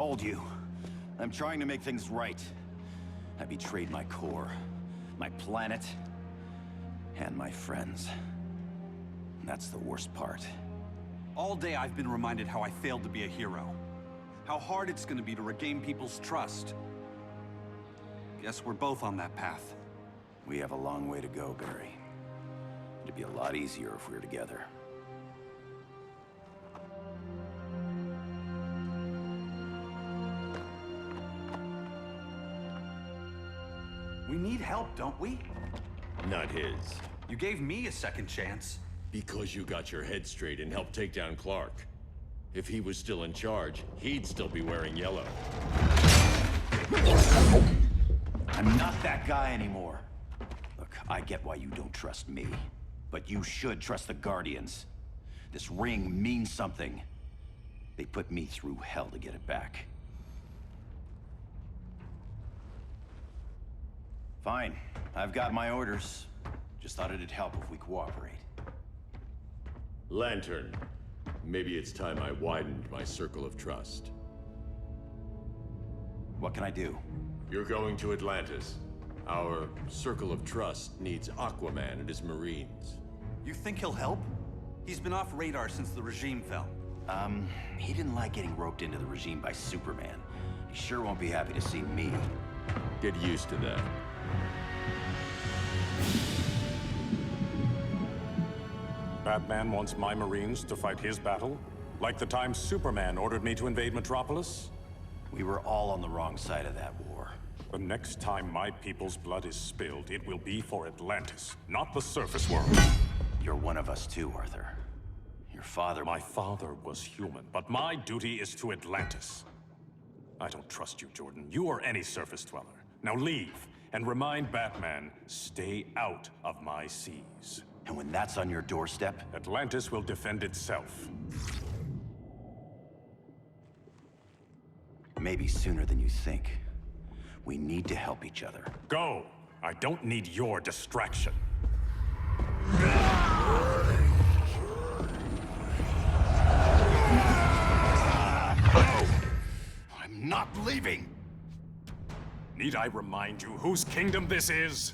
told you. I'm trying to make things right. I betrayed my core, my planet, and my friends. That's the worst part. All day I've been reminded how I failed to be a hero. How hard it's gonna be to regain people's trust. Guess we're both on that path. We have a long way to go, Barry. It'd be a lot easier if we were together. We need help, don't we? Not his. You gave me a second chance. Because you got your head straight and helped take down Clark. If he was still in charge, he'd still be wearing yellow. I'm not that guy anymore. Look, I get why you don't trust me, but you should trust the Guardians. This ring means something. They put me through hell to get it back. Fine, I've got my orders. Just thought it'd help if we cooperate. Lantern. Maybe it's time I widened my circle of trust. What can I do? You're going to Atlantis. Our circle of trust needs Aquaman and his Marines. You think he'll help? He's been off radar since the regime fell. He didn't like getting roped into the regime by Superman. He sure won't be happy to see me. Get used to that. Batman wants my Marines to fight his battle? Like the time Superman ordered me to invade Metropolis? We were all on the wrong side of that war. The next time my people's blood is spilled, it will be for Atlantis, not the surface world. You're one of us too, Arthur. Your father... My father was human, but my duty is to Atlantis. I don't trust you, Jordan. You or any surface dweller. Now leave, and remind Batman, stay out of my seas. And when that's on your doorstep... Atlantis will defend itself. Maybe sooner than you think. We need to help each other. Go! I don't need your distraction. I'm not leaving! Need I remind you whose kingdom this is?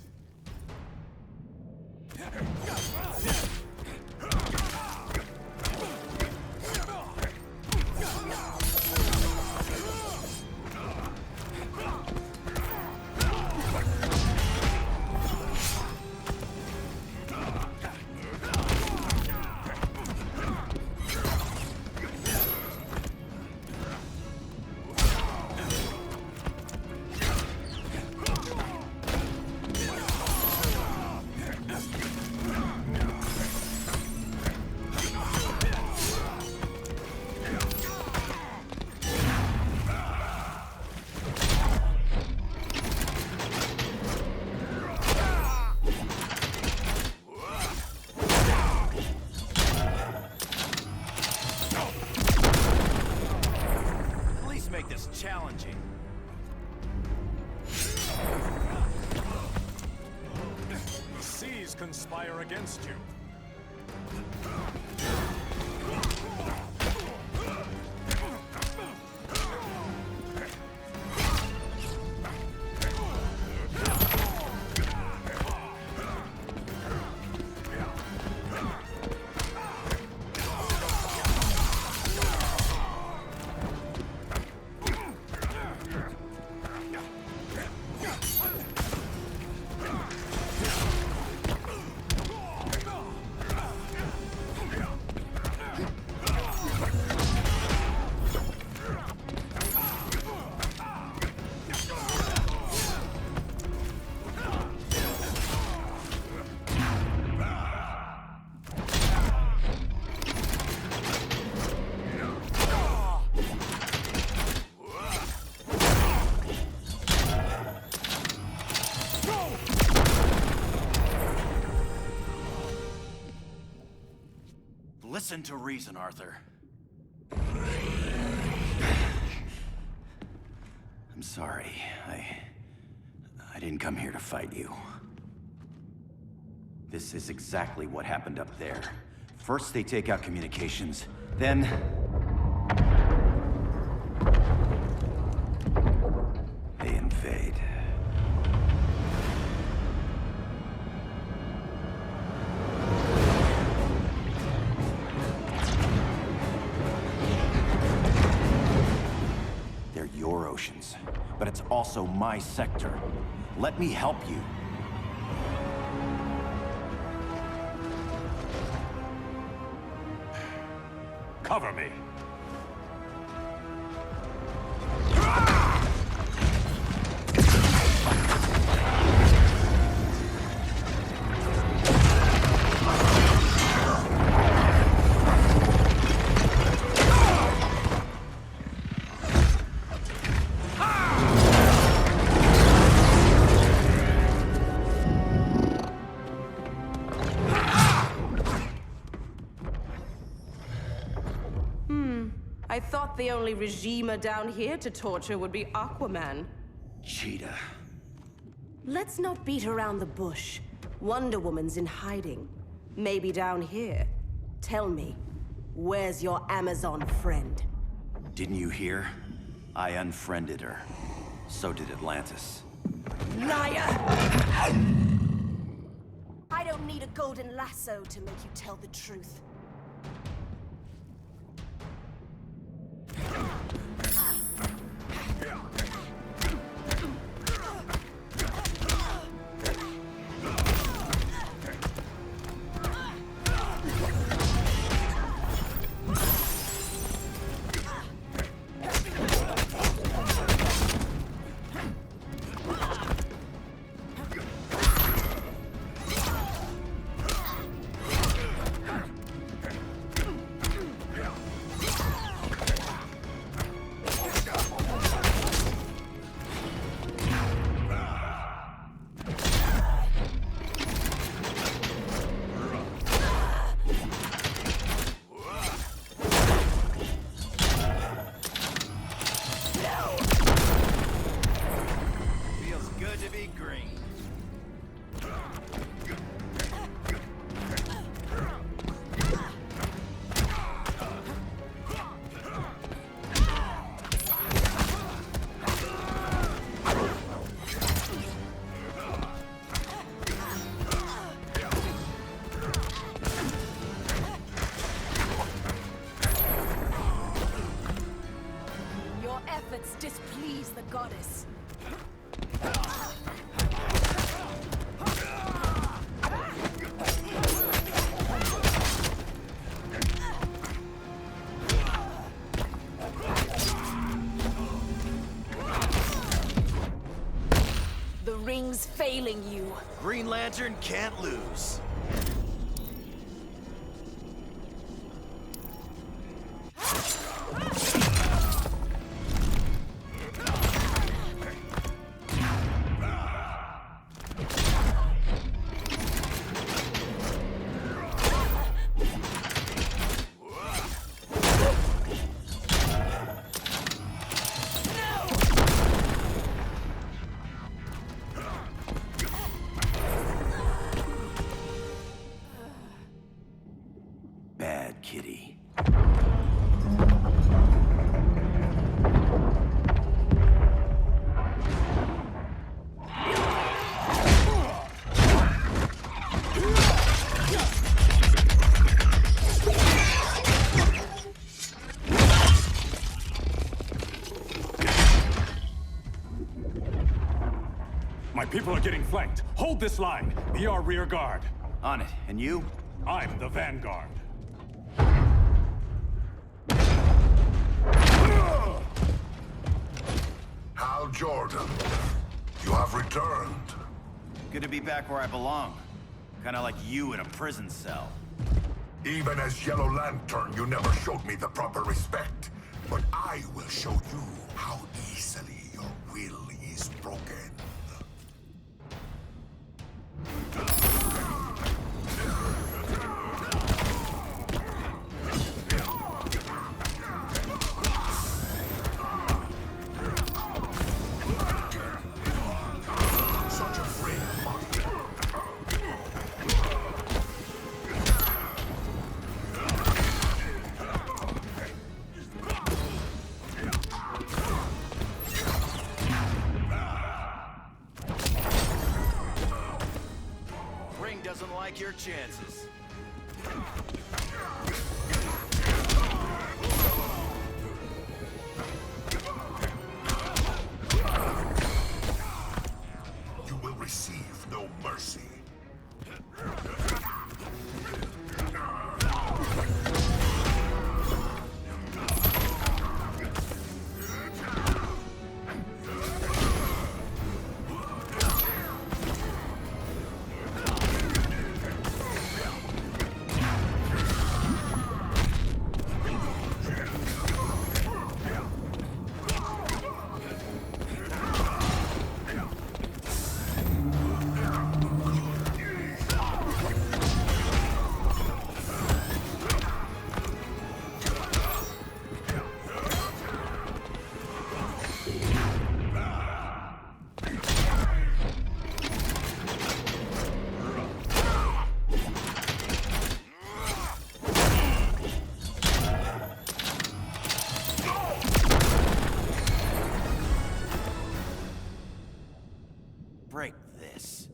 Challenging. The seas conspire against you. Listen to reason, Arthur. I'm sorry. I didn't come here to fight you. This is exactly what happened up there. First they take out communications, then... evade. They're your oceans, but it's also my sector. Let me help you. Cover me. I thought the only regimer down here to torture would be Aquaman. Cheetah. Let's not beat around the bush. Wonder Woman's in hiding. Maybe down here. Tell me, where's your Amazon friend? Didn't you hear? I unfriended her. So did Atlantis. Liar! I don't need a golden lasso to make you tell the truth. Displease the goddess. The ring's failing you. Green Lantern can't lose. Bad kitty. My people are getting flanked. Hold this line. Be our rear guard. On it. And you? I'm the vanguard. Hal Jordan, you have returned. Good to be back where I belong. Kinda like you in a prison cell. Even as Yellow Lantern, you never showed me the proper respect. But I will show you how easily your will is broken. chances. You will receive no mercy. Break this.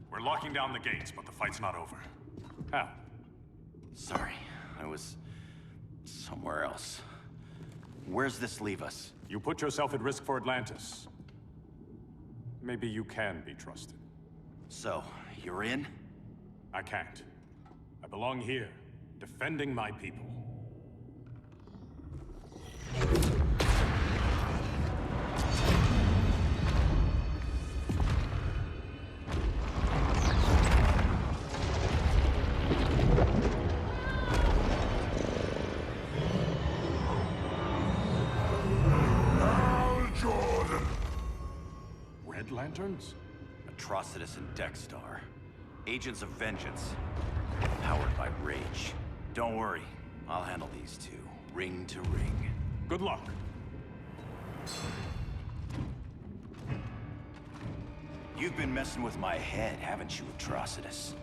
We're locking down the gates, but the fight's not over. How? Sorry, I was somewhere else. Where's this leave us? You put yourself at risk for Atlantis. Maybe you can be trusted. So, you're in? I can't. I belong here, defending my people. Jordan! Red Lanterns? Atrocitus and Big.Zaw. Agents of Vengeance. Powered by rage. Don't worry, I'll handle these two, ring to ring. Good luck. You've been messing with my head, haven't you, Atrocitus?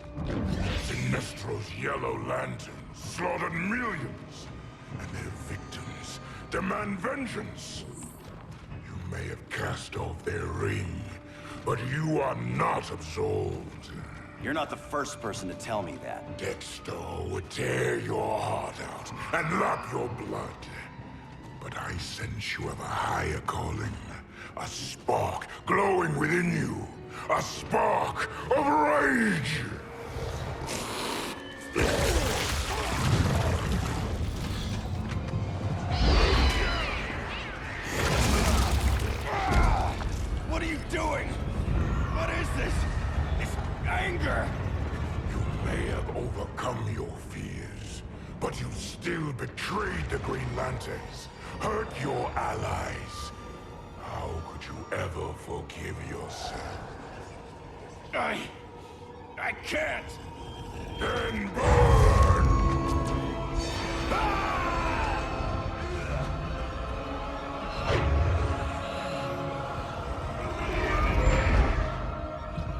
Sinestro's Yellow Lanterns slaughtered millions, and their victims demand vengeance. You may have cast off their ring, but you are not absolved. You're not the first person to tell me that. Big.Zaw would tear your heart out and lap your blood. But I sense you have a higher calling. A spark glowing within you. A spark of rage! What are you doing? What is this? This anger! You may have overcome your fears, but you still betrayed the Green Lanterns, hurt your allies. How could you ever forgive yourself? I can't! Then burn!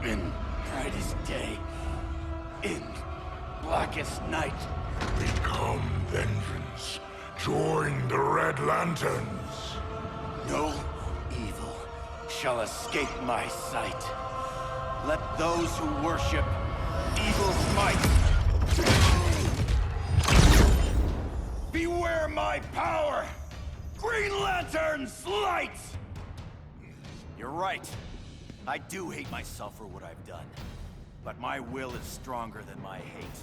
In brightest day, in blackest night. Become vengeance. Join the Red Lanterns. No evil shall escape my sight. Let those who worship evil's might beware my power! Green Lantern's light! You're right. I do hate myself for what I've done. But my will is stronger than my hate.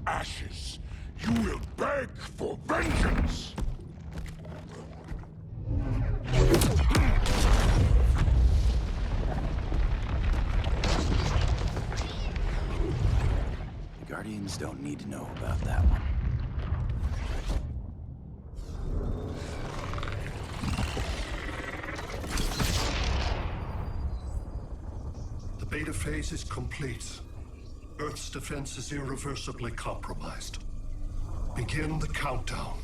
ashes, you will beg for vengeance! The Guardians don't need to know about that one. The beta phase is complete. Earth's defense is irreversibly compromised. Begin the countdown.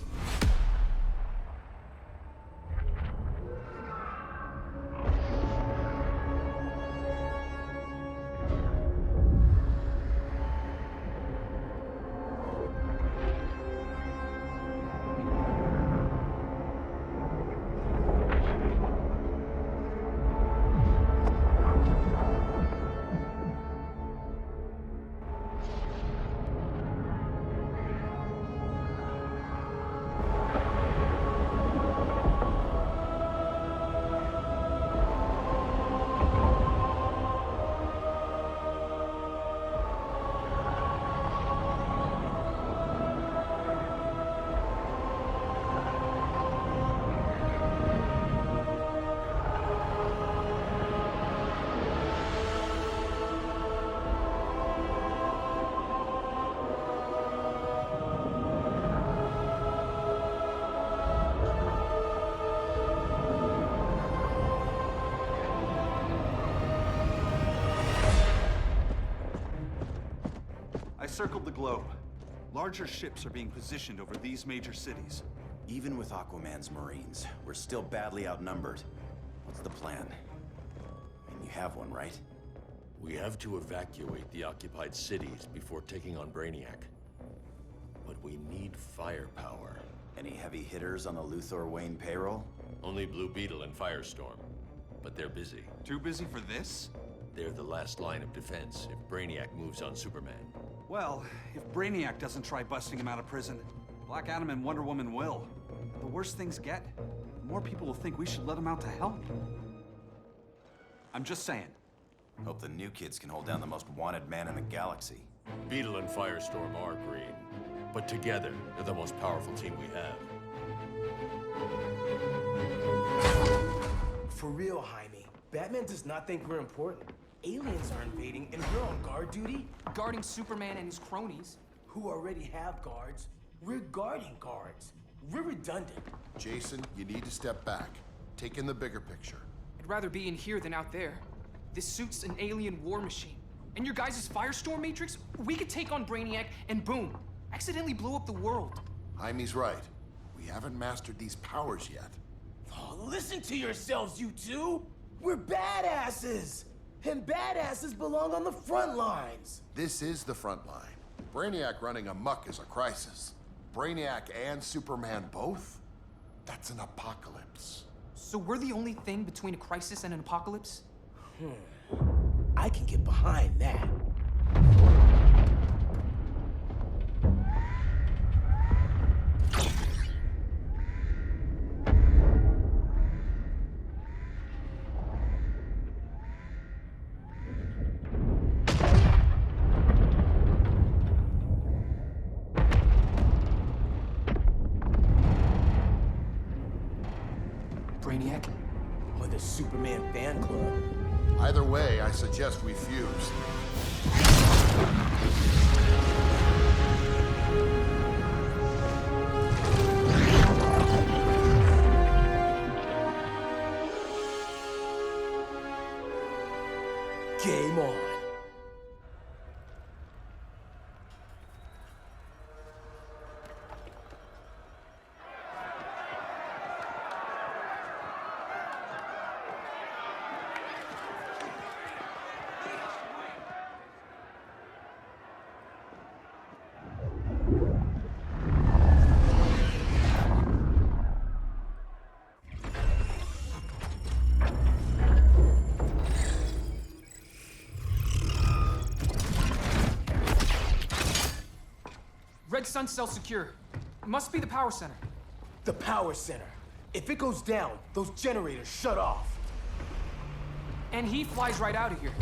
I circled the globe. Larger ships are being positioned over these major cities. Even with Aquaman's Marines, we're still badly outnumbered. What's the plan? I mean, you have one, right? We have to evacuate the occupied cities before taking on Brainiac. But we need firepower. Any heavy hitters on the Luthor Wayne payroll? Only Blue Beetle and Firestorm. But they're busy. Too busy for this? They're the last line of defense if Brainiac moves on Superman. Well, if Brainiac doesn't try busting him out of prison, Black Adam and Wonder Woman will. The worse things get, the more people will think we should let him out to help. I'm just saying. Hope the new kids can hold down the most wanted man in the galaxy. Beetle and Firestorm are green, but together, they're the most powerful team we have. For real, Jaime. Batman does not think we're important. Aliens are invading, and we're on guard duty? Guarding Superman and his cronies. Who already have guards. We're guarding guards. We're redundant. Jason, you need to step back. Take in the bigger picture. I'd rather be in here than out there. This suit's an alien war machine. And your guys' Firestorm Matrix, we could take on Brainiac and boom, accidentally blow up the world. Jaime's right. We haven't mastered these powers yet. Oh, listen to yourselves, you two! We're badasses! And badasses belong on the front lines! This is the front line. Brainiac running amok is a crisis. Brainiac and Superman both? That's an apocalypse. So we're the only thing between a crisis and an apocalypse? I can get behind that. Brainiac? Or the Superman fan club. Either way, I suggest we fuse. Game on. Red Sun cell secure. Must be the power center. The power center. If it goes down, those generators shut off. And he flies right out of here.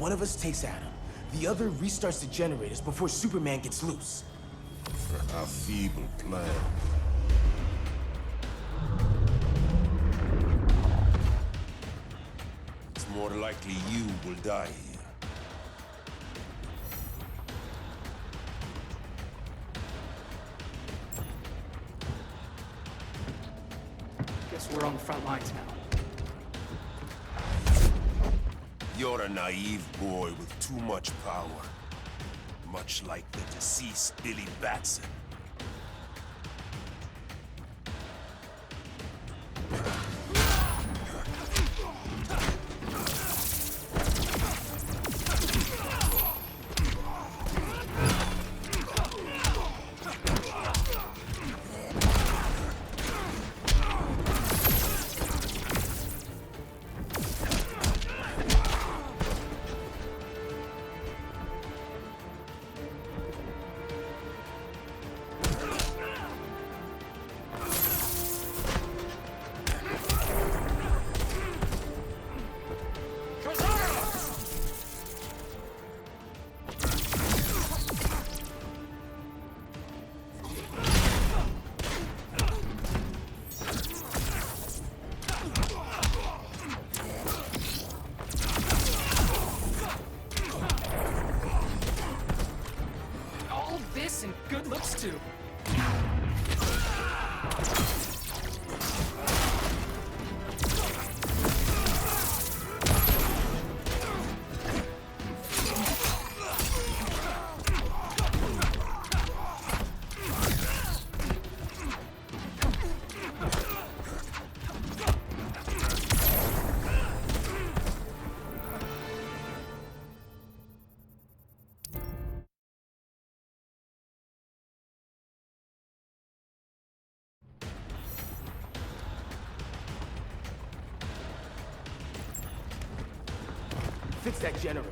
one of us takes Adam. The other restarts the generators before Superman gets loose. A feeble plan. It's more likely you will die here. Guess we're on the front lines now. You're a naive boy with too much power. Much like the deceased Billy Batson. And good looks too. Fix that generator.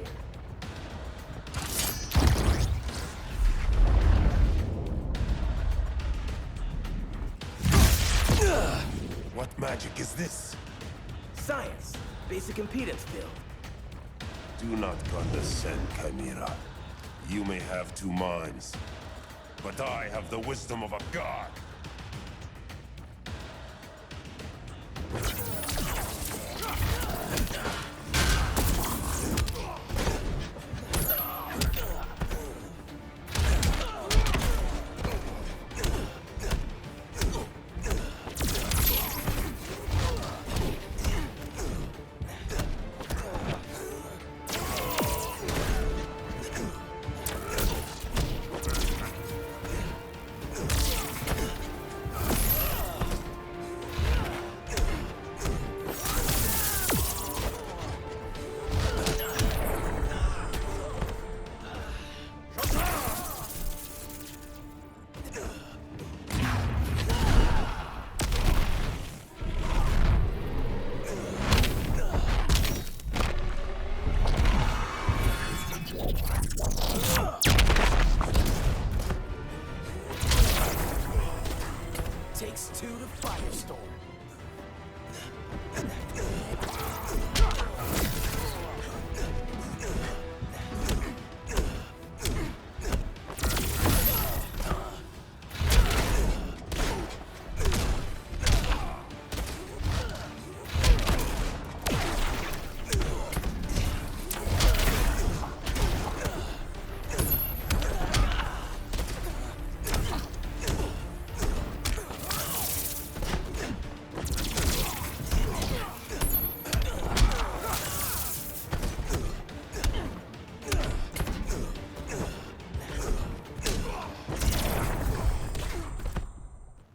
What magic is this? Science. Basic impedance field. Do not condescend, Chimera. You may have two minds, but I have the wisdom of a god. Takes two to firestorm.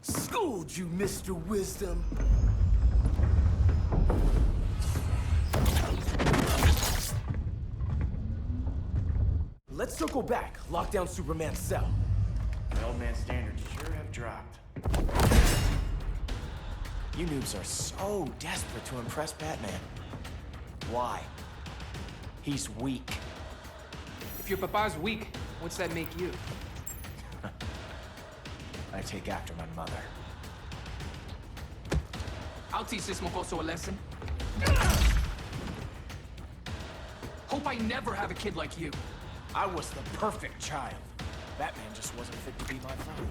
Schooled you, Mr. Wisdom. Let's circle back, lock down Superman's cell. The old man's standards sure have dropped. You noobs are so desperate to impress Batman. Why? He's weak. If your papa's weak, what's that make you? I take after my mother. I'll teach this mocoso a lesson. Hope I never have a kid like you. I was the perfect child. Batman just wasn't fit to be my father.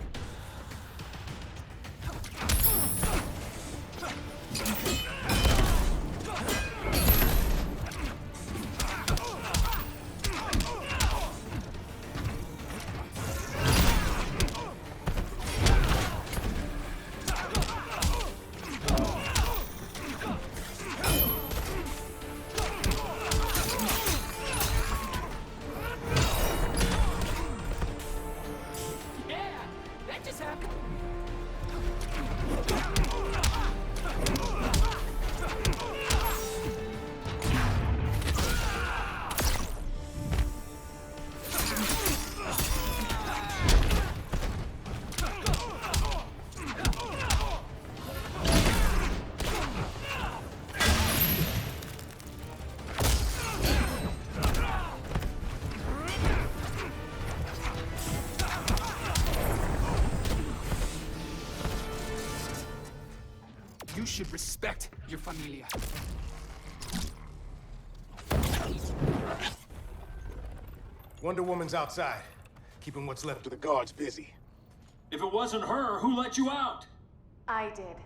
You should respect your familia. Wonder Woman's outside, keeping what's left of the guards busy. If it wasn't her, who let you out? I did.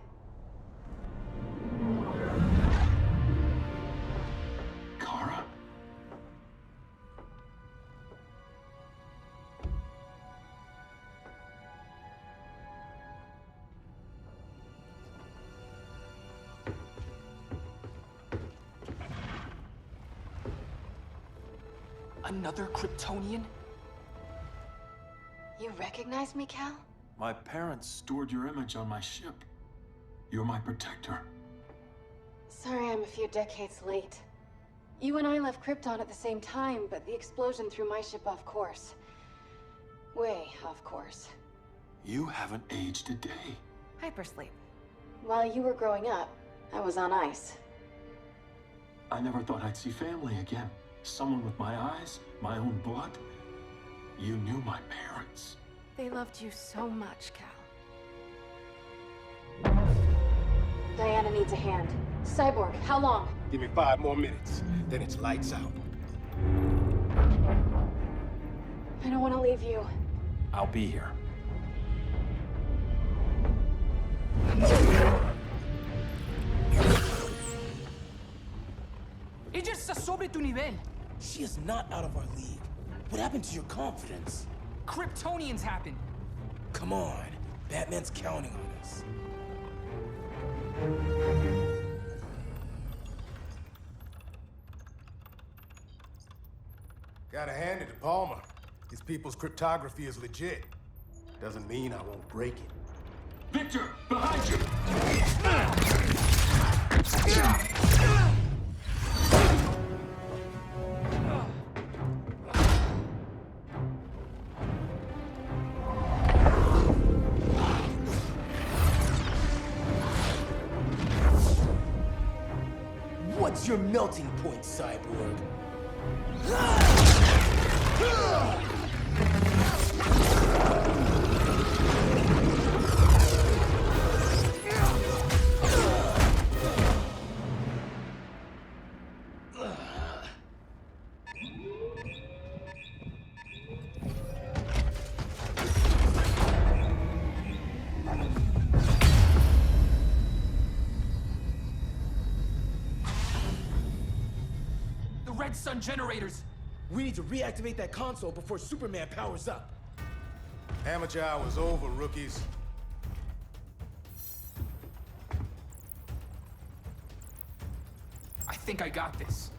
Kara? Another Kryptonian? You recognize me, Cal? My parents stored your image on my ship. You're my protector. Sorry I'm a few decades late. You and I left Krypton at the same time, but the explosion threw my ship off course. Way off course. You haven't aged a day. Hypersleep. While you were growing up, I was on ice. I never thought I'd see family again. Someone with my eyes, my own blood. You knew my parents. They loved you so much, Cal. Diana needs a hand. Cyborg, how long? Give me 5 more minutes, then it's lights out. I don't want to leave you. I'll be here. Ella está sobre tu nivel. She is not out of our league. What happened to your confidence? Kryptonians happen. Come on. Batman's counting on us. Gotta hand it to Palmer. His people's cryptography is legit. Doesn't mean I won't break it. Victor, behind you! What's your melting point, Cyborg? Red Sun generators! We need to reactivate that console before Superman powers up. Amateur hour's over, rookies. I think I got this.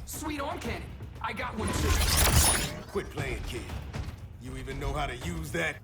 Sweet arm cannon! I got one too. Quit playing, kid. You even know how to use that?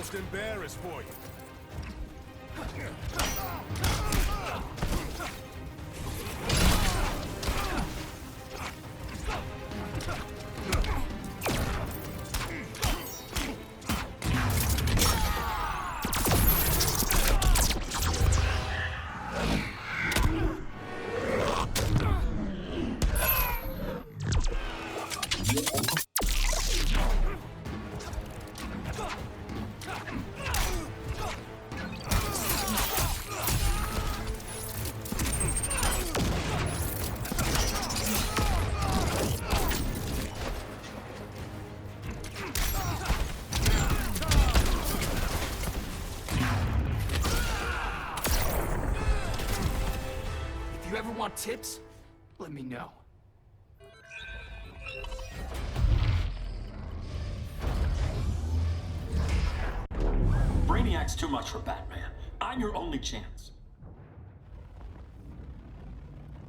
almost embarrassed for you. If you ever want tips, let me know. Brainiac's too much for Batman. I'm your only chance.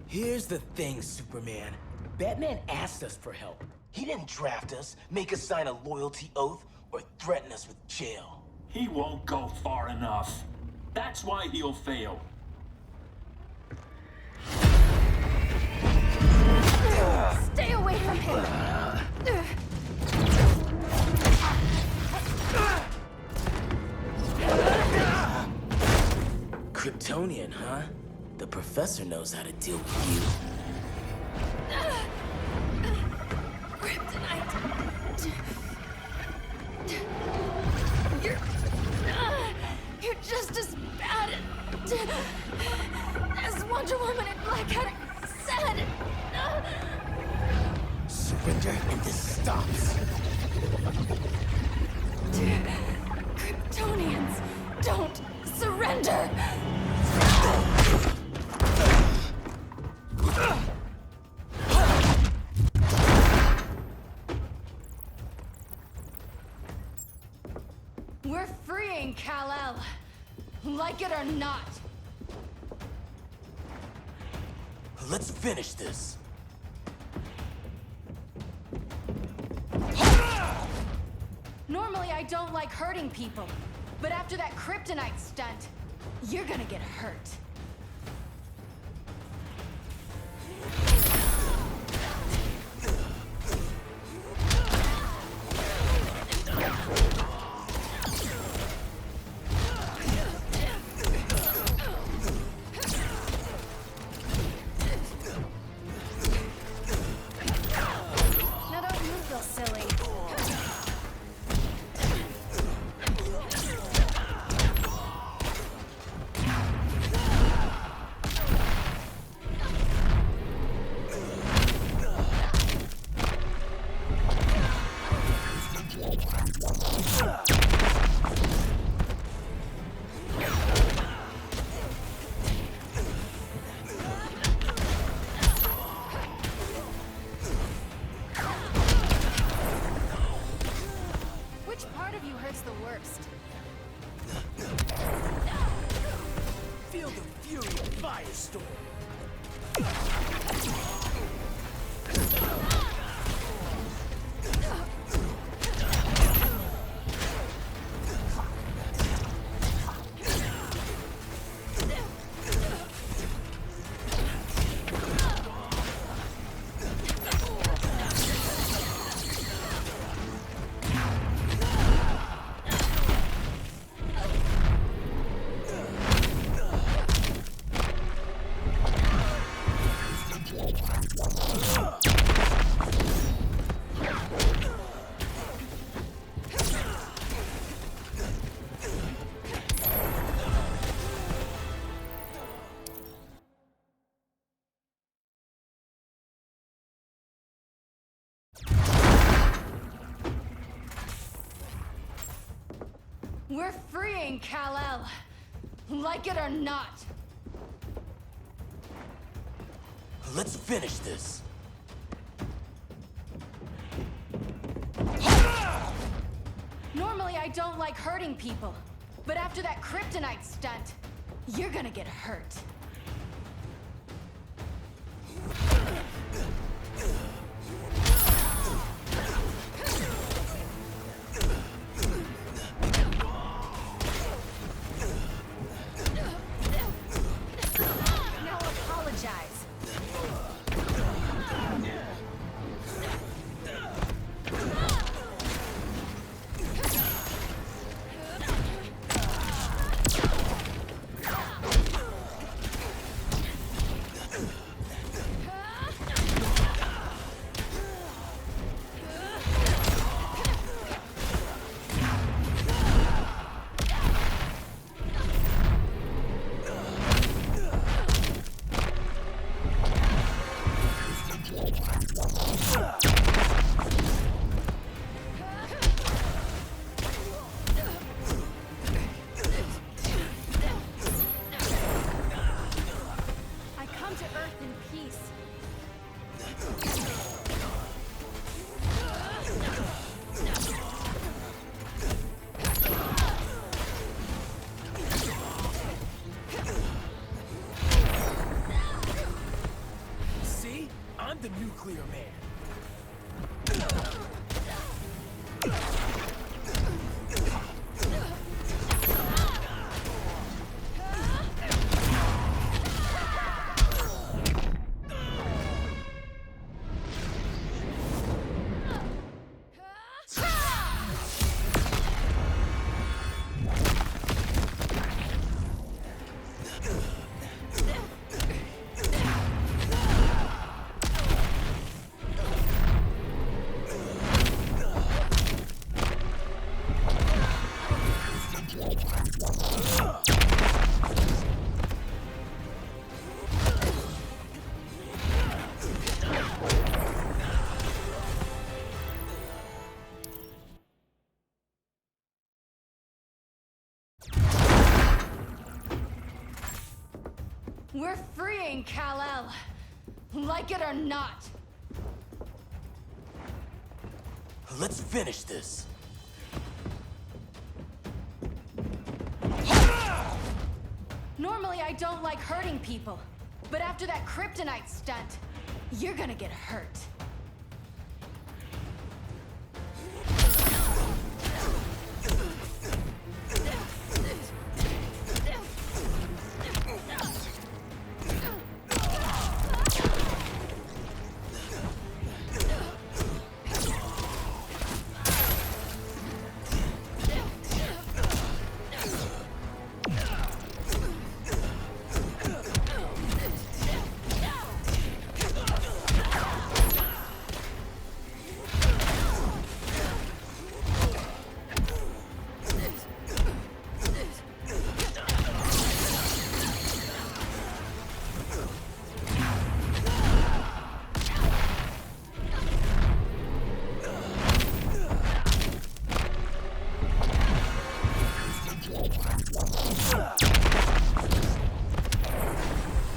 Here's the thing, Superman. Batman asked us for help. He didn't draft us, make us sign a loyalty oath, or threaten us with jail. He won't go far enough. That's why he'll fail. Stay away from him! Kryptonian, huh? The professor knows how to deal with you. Kryptonite! You're just as bad as Wonder Woman and Black Cat said! Surrender and this stops. Kryptonians don't surrender! We're freeing Kal-El, like it or not. Let's finish this. Normally I don't like hurting people, but after that kryptonite stunt, you're gonna get hurt. Now don't you feel silly? Which part of you hurts the worst? Feel the fury of Firestorm. We're freeing Kal-El, like it or not. Let's finish this. Normally I don't like hurting people, but after that kryptonite stunt, you're gonna get hurt. nuclear man. We're freeing Kal-El. Like it or not. Let's finish this. Normally I don't like hurting people, but after that kryptonite stunt, you're gonna get hurt.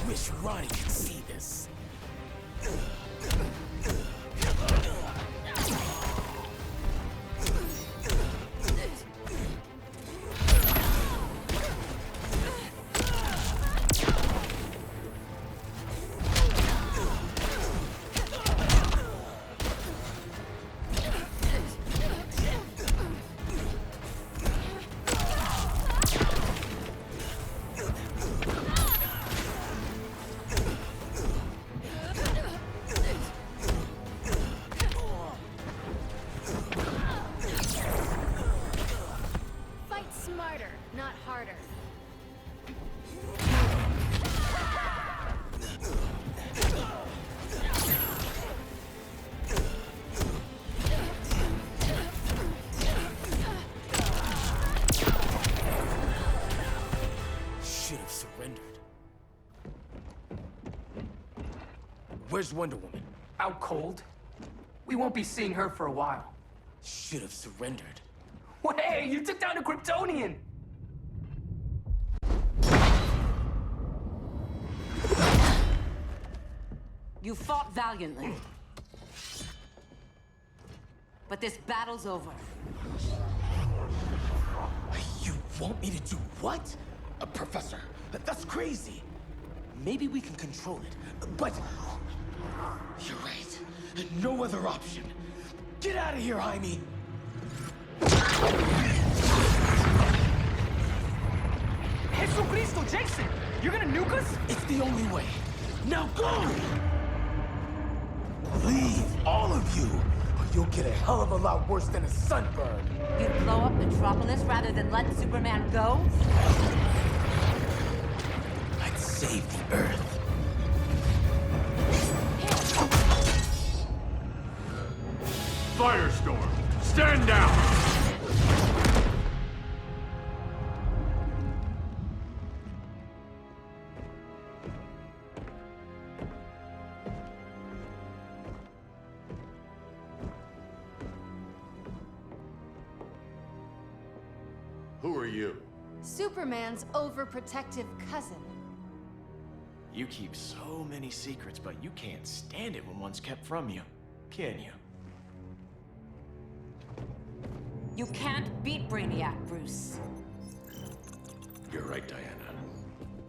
Wish Ronnie could see this. Fight smarter, not harder. Should have surrendered. Where's Wonder Woman? Out cold? We won't be seeing her for a while. Should have surrendered. Hey, you took down a Kryptonian! You fought valiantly. But this battle's over. You want me to do what? Professor, that's crazy. Maybe we can control it, but... You're right. No other option. Get out of here, Jaime! Jesucristo, Jason! You're gonna nuke us? It's the only way. Now go! Leave, all of you, or you'll get a hell of a lot worse than a sunburn. You'd blow up Metropolis rather than let Superman go? I'd save the Earth. Firestorm, stand down! Who are you? Superman's overprotective cousin. You keep so many secrets, but you can't stand it when one's kept from you, can you? You can't beat Brainiac, Bruce. You're right, Diana.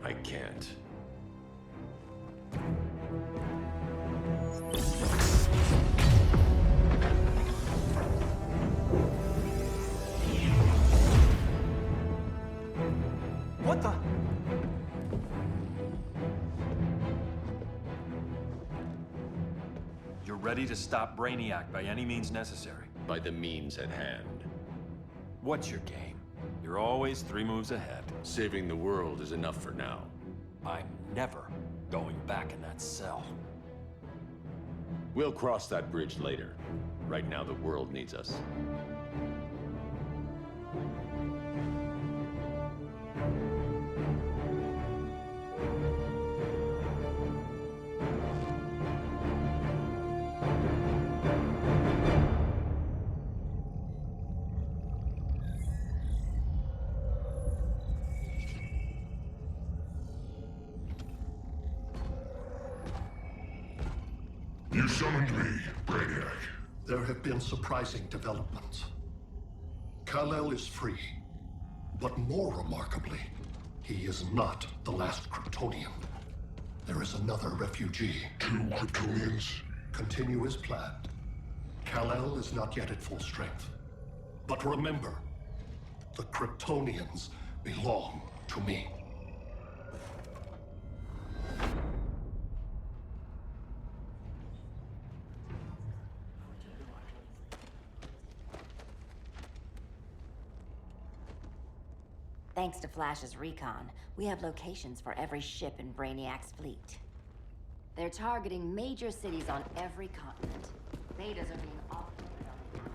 I can't. Ready to stop Brainiac by any means necessary. By the means at hand. What's your game? You're always 3 moves ahead. Saving the world is enough for now. I'm never going back in that cell. We'll cross that bridge later. Right now, the world needs us. You summoned me, Brainiac. There have been surprising developments. Kal-El is free, but more remarkably, he is not the last Kryptonian. There is another refugee. 2 Kryptonians? Continue as planned. Kal-El is not yet at full strength. But remember, the Kryptonians belong to me. Thanks to Flash's recon, we have locations for every ship in Brainiac's fleet. They're targeting major cities on every continent. Betas are being offloaded on the outskirts.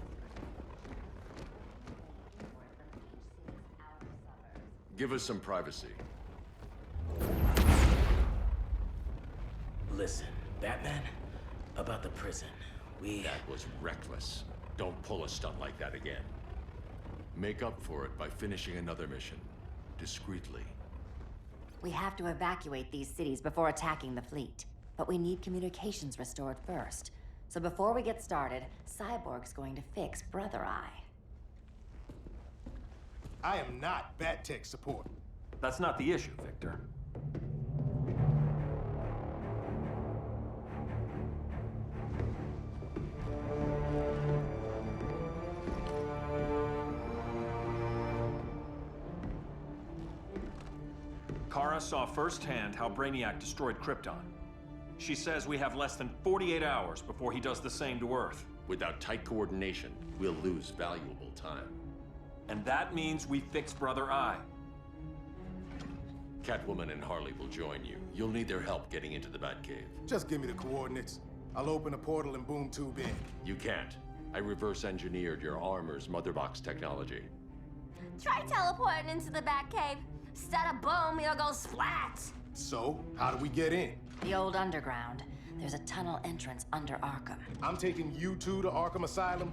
Give us some privacy. Listen, Batman, about the prison, That was reckless. Don't pull a stunt like that again. Make up for it by finishing another mission. Discreetly. We have to evacuate these cities before attacking the fleet. But we need communications restored first. So before we get started, Cyborg's going to fix Brother Eye. I am not Bat Tech support. That's not the issue, Victor. Kara saw firsthand how Brainiac destroyed Krypton. She says we have less than 48 hours before he does the same to Earth. Without tight coordination, we'll lose valuable time. And that means we fix Brother Eye. Catwoman and Harley will join you. You'll need their help getting into the Batcave. Just give me the coordinates. I'll open a portal and boom tube in. You can't. I reverse engineered your armor's motherbox technology. Try teleporting into the Batcave. Instead of boom, you'll go splat! So, how do we get in? The old underground. There's a tunnel entrance under Arkham. I'm taking you two to Arkham Asylum?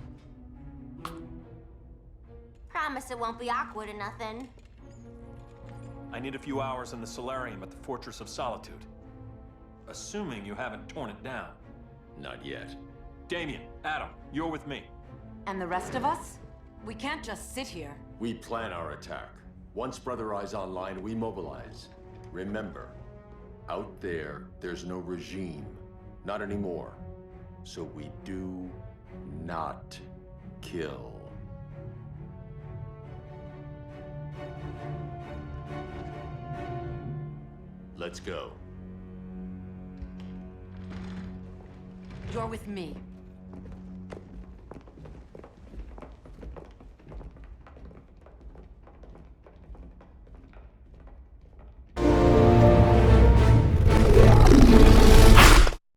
Promise it won't be awkward or nothing. I need a few hours in the solarium at the Fortress of Solitude. Assuming you haven't torn it down. Not yet. Damien, Adam, you're with me. And the rest of us? We can't just sit here. We plan our attack. Once Brother Eye's online, we mobilize. Remember, out there's no regime. Not anymore. So we do not kill. Let's go. You're with me.